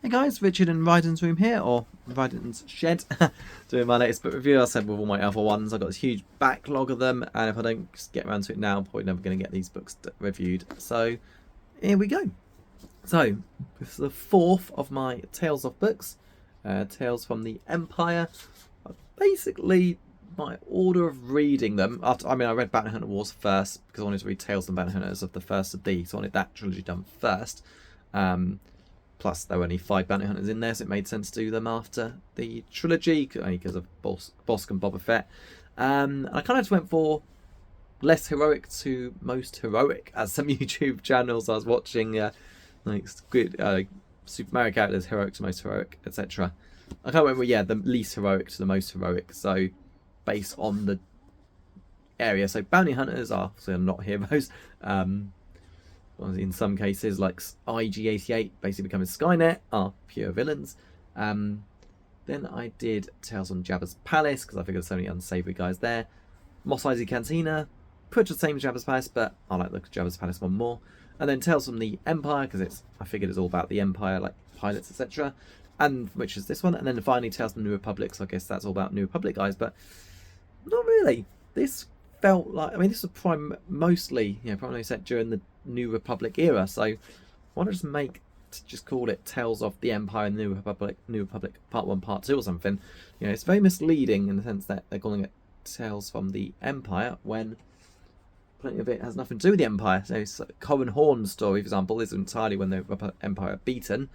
Hey guys, Richard in Ryden's room here, or Ryden's shed, doing my latest book review. I said with all my other ones, I've got this huge backlog of them, and if I don't get around to it now, I'm probably never going to get these books reviewed. So, here we go. So, this is the fourth of my Tales of books, Tales from the Empire. Basically, my order of reading them, I read Bounty Hunter Wars first, because I wanted to read Tales and Bounty Hunters of the first of these, so I wanted that trilogy done first. Plus, there were only 5 bounty hunters in there, so it made sense to do them after the trilogy, only because of Bossk and Boba Fett. I kind of just went for less heroic to most heroic, as some YouTube channels I was watching, Super Mario characters, heroic to most heroic, etc. I kind of went with, the least heroic to the most heroic, so based on the area. So bounty hunters are not heroes. In some cases, like IG-88 basically becoming Skynet, are pure villains. Then I did Tales from Jabba's Palace, because I figured there's so many unsavory guys there. Mos Eisley Cantina, pretty much the same as Jabba's Palace, but I like the Jabba's Palace one more. And then Tales from the Empire, because I figured it's all about the Empire, like pilots, etc. And which is this one. And then finally Tales from the New Republic, so I guess that's all about New Republic guys, but not really. This felt like, this was mostly set during the New Republic era, so I want to just call it Tales of the Empire and New Republic Part 1, Part 2 or something. It's very misleading in the sense that they're calling it Tales from the Empire when plenty of it has nothing to do with the Empire. So Cohen Horn's story, for example, is entirely when the Empire are beaten,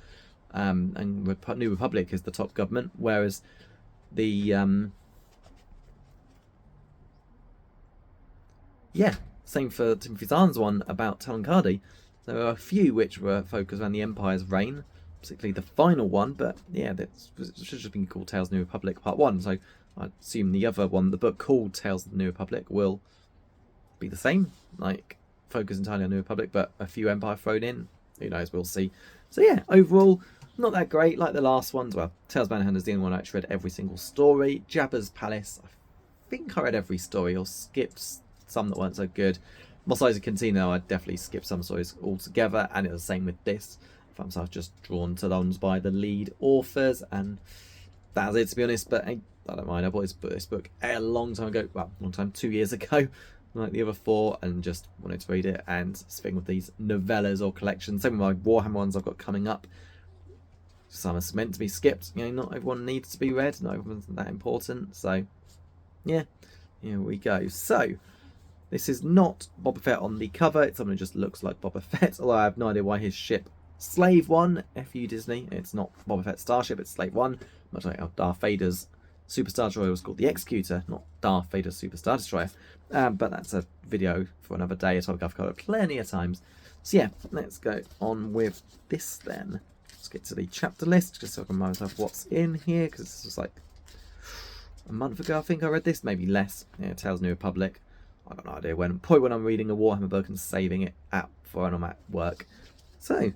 and New Republic is the top government, whereas the same for Timothy Zahn's one about Talon Karrde. There are a few which were focused around the Empire's reign, particularly the final one, but that should have been called Tales of the New Republic Part 1, so I assume the other one, the book called Tales of the New Republic, will be the same, like focus entirely on New Republic, but a few Empire thrown in. Who knows, we'll see. So overall, not that great like the last ones. Well, Tales of Bounty Hunter is the only one I actually read every single story. Jabba's Palace, I think I read every story, or skipped some that weren't so good. Mos Eisley Cantina, I definitely skipped some stories altogether, and it was the same with this. I found myself just drawn to those by the lead authors, and that's it, to be honest. But I don't mind. I bought this book a long time ago, 2 years ago, like the other 4, and just wanted to read it. And speaking with these novellas or collections, same with my Warhammer ones I've got coming up. Some are meant to be skipped. Not everyone needs to be read. Not everyone's that important. So, here we go. So, this is not Boba Fett on the cover. It's someone who just looks like Boba Fett, although I have no idea why his ship, Slave One, F.U. Disney, it's not Boba Fett's starship, it's Slave One, much like how Darth Vader's Super Star Destroyer was called the Executor, not Darth Vader's Super Star Destroyer. But that's a video for another day, a topic I've covered plenty of times. So let's go on with this then. Let's get to the chapter list, just so I can remind myself what's in here, because this was like a month ago, I think I read this, maybe less. Tales of the New Republic. I've got no idea when. Probably when I'm reading a Warhammer book and saving it out for when I'm at work. So,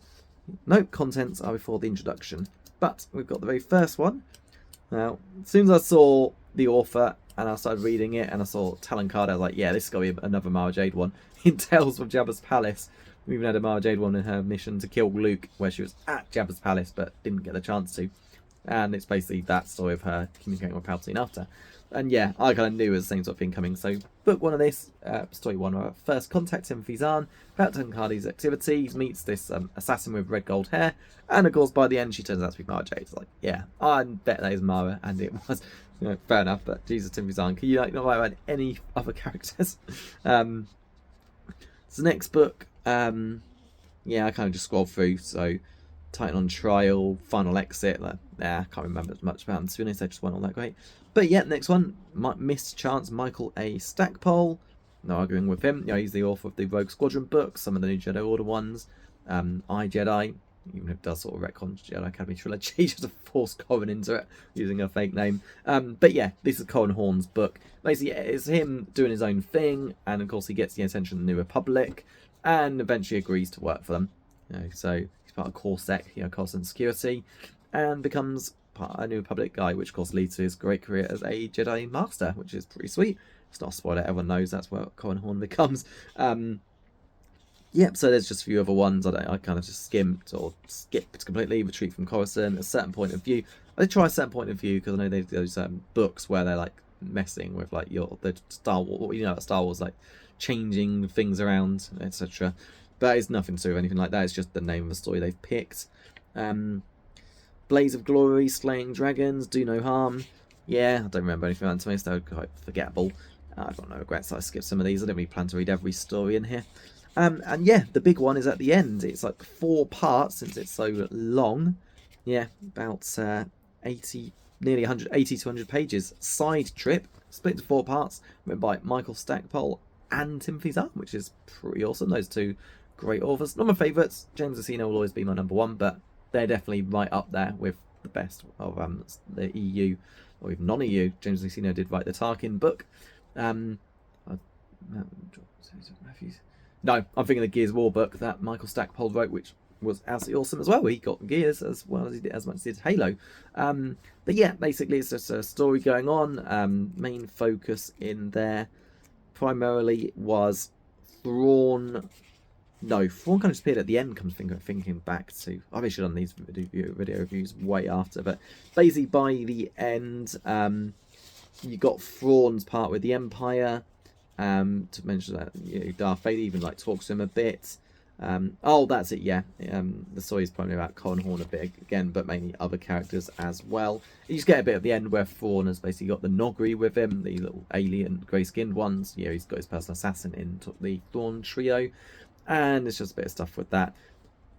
note contents are before the introduction. But we've got the very first one. Now, as soon as I saw the author and I started reading it and I saw Talon Karrde, I was like, this is going to be another Mara Jade one. In Tales from Jabba's Palace, we even had a Mara Jade one in her mission to kill Luke, where she was at Jabba's Palace but didn't get the chance to. And it's basically that story of her communicating with Palpatine after. And I kind of knew it was the same sort of thing coming. So, book 1 of this, story 1, where I first contact Timothy Zahn about Talon Karrde's activities, meets this assassin with red gold hair, and of course by the end she turns out to be Mara Jade. It's like, I bet that is Mara, and it was, fair enough, but Jesus, Timothy Zahn, can you not write about any other characters? So next book, I kind of just scrolled through, so Titan on Trial, Final Exit, I can't remember as much about them, to be honest, they just weren't all that great. But next one, Mischance Michael A. Stackpole. No arguing with him. He's the author of the Rogue Squadron books, some of the new Jedi Order ones, I, Jedi, even if it does sort of retcon Jedi Academy trilogy, just to force Cohen into it, using a fake name. But this is Cohen Horn's book. Basically, it's him doing his own thing, and of course he gets the attention of the New Republic, and eventually agrees to work for them. So he's part of CorSec, Coruscant Security, and becomes a New Republic guy, which of course leads to his great career as a Jedi Master, which is pretty sweet. It's not a spoiler, everyone knows that's what Cohen Horn becomes. Yep, so there's just a few other ones I kind of just skimmed or skipped completely. Retreat from Coruscant, A Certain Point of View. I did try A Certain Point of View because I know they do those books where they're like messing with like the Star Wars, what you know about Star Wars, like changing things around, etc. But it's nothing to do with anything like that. It's just the name of the story they've picked. Blaze of Glory, Slaying Dragons, Do No Harm. Yeah, I don't remember anything about it, so they're quite forgettable. I've got no regrets. I skipped some of these. I didn't really plan to read every story in here. And yeah, the big one is at the end. It's like 4 parts since it's so long. Yeah, about 80, nearly 180 to 100 pages. Side Trip, split into 4 parts, written by Michael Stackpole and Timothy Zahn, which is pretty awesome. Those two great authors. Not my favourites. James Luceno will always be my number one, but they're definitely right up there with the best of the EU, or even non-EU. James Luceno did write the Tarkin book. No, I'm thinking the Gears War book that Michael Stackpole wrote, which was absolutely awesome as well. He got Gears as well as he did, as much as he did Halo. But yeah, basically it's just a story going on. Main focus in there primarily was Thrawn. No, Thrawn kind of disappeared at the end. Comes thinking back to, I've actually done these video reviews way after, but basically by the end, you got Thrawn's part with the Empire. To mention that, you know, Darth Vader even like talks to him a bit. Oh, that's it. Yeah, the story is probably about Corran Horn a bit again, but mainly other characters as well. You just get a bit at the end where Thrawn has basically got the Nogri with him, the little alien grey-skinned ones. You know, he's got his personal assassin in the Thrawn trio, and it's just a bit of stuff with that.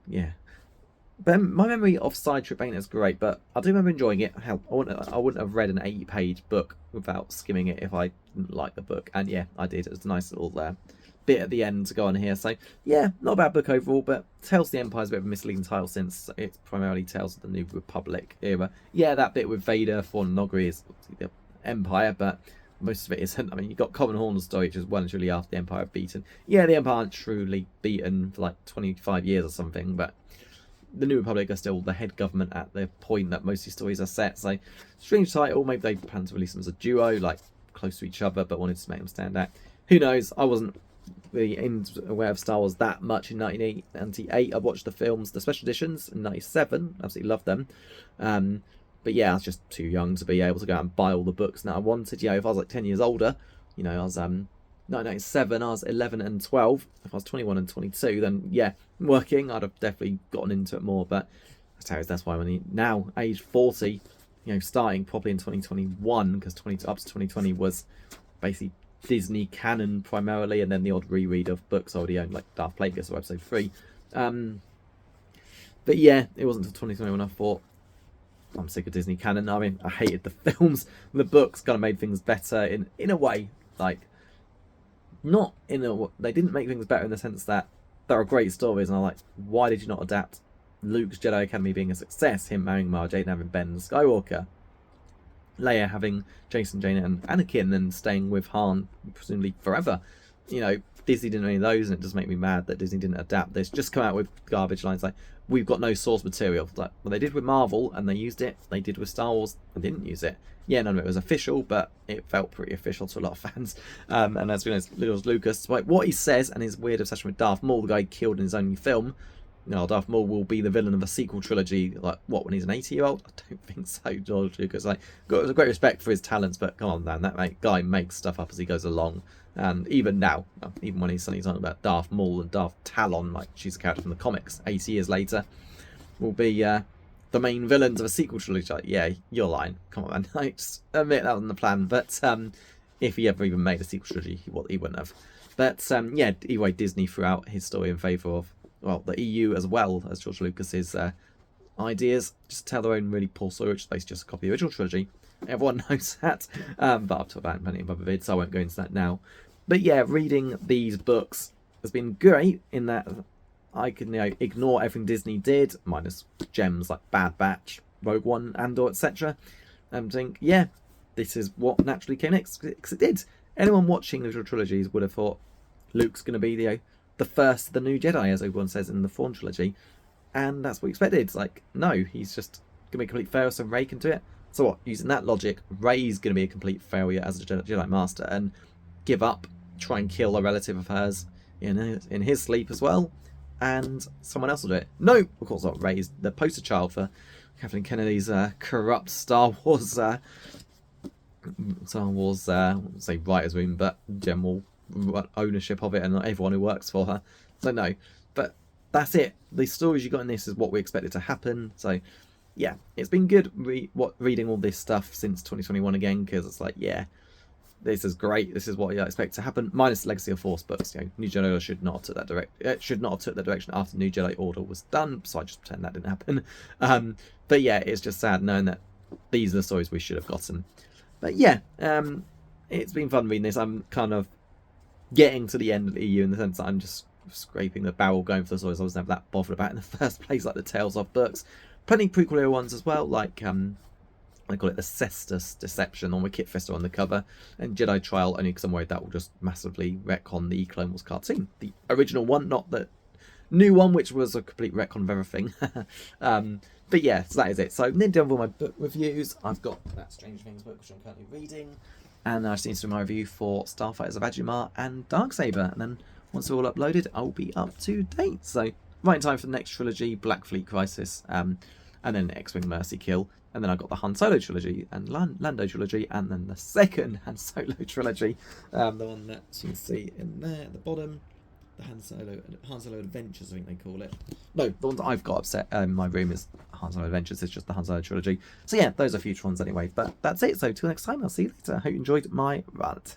Yeah. But my memory of Side Trip ain't as great, but I do remember enjoying it. Hell, I wouldn't have read an 80-page book without skimming it if I didn't like the book. And yeah, I did. It was a nice little bit at the end to go on here. So yeah, not a bad book overall, but Tales of the Empire is a bit of a misleading title since it's primarily Tales of the New Republic era. Yeah, that bit with Vader, Thrawn and Nogri is the Empire, but most of it isn't. I mean, you've got Corran Horn's story, which is well and truly after the Empire have beaten. Yeah, the Empire aren't truly beaten for like 25 years or something, but the New Republic are still the head government at the point that most of these stories are set. So, strange title. Maybe they plan to release them as a duo, like close to each other, but wanted to make them stand out. Who knows? I wasn't really aware of Star Wars that much in 1998. I watched the films, the special editions in 97. Absolutely loved them. But yeah, I was just too young to be able to go out and buy all the books that I wanted. You know, if I was like 10 years older, you know, I was 1997, I was 11 and 12. If I was 21 and 22, then yeah, working, I'd have definitely gotten into it more. But that's why when now, age 40, you know, starting probably in 2021, because up to 2020 was basically Disney canon primarily, and then the odd reread of books I already owned, like Darth Plagueis or Episode 3. But yeah, it wasn't until 2020 when I thought, I'm sick of Disney canon. I mean, I hated the films. The books kind of made things better in a way. Like, not in a... They didn't make things better in the sense that there are great stories, and I'm like, why did you not adapt Luke's Jedi Academy being a success, him marrying Mara Jade and having Ben Skywalker, Leia having Jason, Jaina and Anakin and staying with Han presumably forever? You know, Disney didn't do any of those, and it does make me mad that Disney didn't adapt this. Just come out with garbage lines like, we've got no source material. Like, well, they did with Marvel and they used it. They did with Star Wars and didn't use it. Yeah, none of it was official, but it felt pretty official to a lot of fans. And as we know, it's Lucas, like what he says and his weird obsession with Darth Maul, the guy he killed in his own film. No, Darth Maul will be the villain of a sequel trilogy. Like, what, when he's an 80-year-old? I don't think so, George Lucas. Like, got great respect for his talents, but come on, man, that guy makes stuff up as he goes along. And even now, even when he's suddenly talking about Darth Maul and Darth Talon, like she's a character from the comics, 80 years later, will be the main villains of a sequel trilogy. Like, yeah, you're lying. Come on, man. I just admit that wasn't the plan. But if he ever even made a sequel trilogy, he wouldn't have. But yeah, anyway, Disney threw out his story in favour of, well, the EU as well as George Lucas's ideas. Just tell their own really poor story, which is basically just a copy of the original trilogy. Everyone knows that. But I've talked about it in plenty of other vids, so I won't go into that now. But yeah, reading these books has been great in that I can, you know, ignore everything Disney did, minus gems like Bad Batch, Rogue One, Andor, etc. And think, yeah, this is what naturally came next, because it did. Anyone watching the trilogies would have thought Luke's going to be the first of the new Jedi, as everyone says in the Thrawn trilogy, and that's what we expected. It's like, no, he's just going to be a complete failure, so Rey can do it. So what, using that logic, Rey's going to be a complete failure as a Jedi Master and give up, try and kill a relative of hers in his sleep as well, and someone else will do it. No, of course not. Rey's the poster child for Kathleen Kennedy's corrupt Star Wars, say writers' room, but general ownership of it, and everyone who works for her. So no, but that's it. The stories you got in this is what we expected to happen. So yeah, it's been good reading all this stuff since 2021 again, because it's like, yeah, this is great. This is what I expect to happen. Minus Legacy of Force books. New Jedi Order should not have took that direction after New Jedi Order was done. So I just pretend that didn't happen. But yeah, it's just sad knowing that these are the stories we should have gotten. But yeah, it's been fun reading this. I'm kind of getting to the end of the EU in the sense that I'm just scraping the barrel going for the stories I was never that bothered about in the first place, like the Tales of books. Plenty prequel era ones as well, like I call it the Cestus Deception on with Kit Fister on the cover, and Jedi Trial only because I'm worried that will just massively retcon the Clone Wars cartoon. The original one, not the new one, which was a complete retcon of everything. But yeah, so that is it. So nearly done with all my book reviews. I've got that Stranger Things book, which I'm currently reading, and I've seen some of my review for Starfighters of Adjumar and Darksaber, and then once they're all uploaded, I'll be up to date. So right in time for the next trilogy, Black Fleet Crisis, and then X-Wing Mercy Kill. And then I got the Han Solo trilogy and Lando trilogy, and then the second Han Solo trilogy, the one that you can see in there at the bottom, the Han Solo Adventures, I think they call it. No, the one that I've got upset in my room is Han Solo Adventures. It's just the Han Solo trilogy. So yeah, those are future ones anyway. But that's it. So till next time, I'll see you later. I hope you enjoyed my rant.